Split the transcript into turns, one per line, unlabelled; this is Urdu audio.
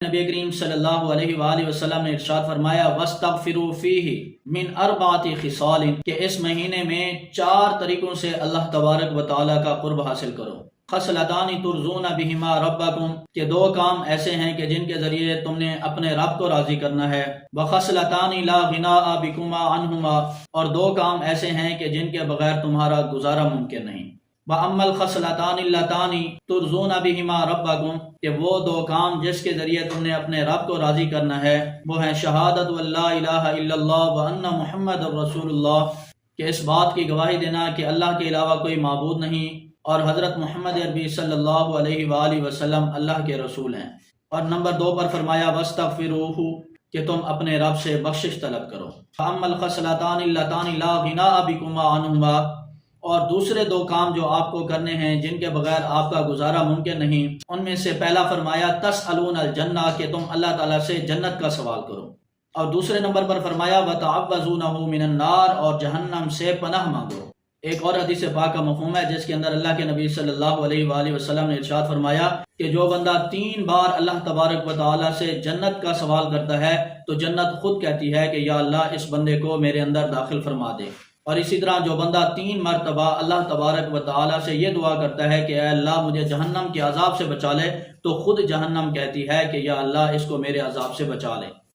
نبی کریم صلی اللہ علیہ وآلہ وسلم نے ارشاد فرمایا وَاسْتَغْفِرُوا فِيهِ مِنْ أَرْبَعَةِ خِصَالٍ کہ اس مہینے میں 4 طریقوں سے اللہ تبارک و تعالیٰ کا قرب حاصل کرو۔ خصلتان ترضون بہما ربکم کہ 2 کام ایسے ہیں کہ جن کے ذریعے تم نے اپنے رب کو راضی کرنا ہے۔ وخصلتان لا غناء بکما عنہما اور 2 کام ایسے ہیں کہ جن کے بغیر تمہارا گزارا ممکن نہیں۔ وَأَمَّا الْخَصْلَتَانِ اللَّتَانِ تُرْضُونَ بِهِمَا رَبَّكُمْ کہ وہ 2 کام جس کے ذریعے تم نے اپنے رب کو راضی کرنا ہے وہ ہیں شہادت واللہ الہ الا اللہ وَأَنَّ محمد الرسول اللہ کہ اس بات کی گواہی دینا کہ اللہ کے علاوہ کوئی معبود نہیں اور حضرت محمد عربی صلی اللہ علیہ وآلہ وسلم اللہ کے رسول ہیں۔ اور نمبر 2 پر فرمایا وَاسْتَغْفِرُوهُ کہ تم اپنے رب سے بخشش طلب کرو۔ فَأَمَّا الْخَصْلَتَانِ اللَّتَانِ لَا غِنَاءَ بِكُمَا عَنْهُمَا اور دوسرے 2 کام جو آپ کو کرنے ہیں جن کے بغیر آپ کا گزارا ممکن نہیں، ان میں سے پہلا فرمایا تسألون الجنہ کہ تم اللہ تعالیٰ سے جنت کا سوال کرو، اور دوسرے نمبر پر فرمایا وتعوذونہ من النار اور جہنم سے پناہ مانگو۔ ایک اور حدیث پاک کا مفہوم ہے جس کے اندر اللہ کے نبی صلی اللہ علیہ وآلہ وسلم نے ارشاد فرمایا کہ جو بندہ 3 بار اللہ تبارک و تعالیٰ سے جنت کا سوال کرتا ہے تو جنت خود کہتی ہے کہ یا اللہ اس بندے کو میرے اندر داخل فرما دے۔ اور اسی طرح جو بندہ 3 مرتبہ اللہ تبارک و تعالیٰ سے یہ دعا کرتا ہے کہ اے اللہ مجھے جہنم کے عذاب سے بچا لے تو خود جہنم کہتی ہے کہ یا اللہ اس کو میرے عذاب سے بچا لے۔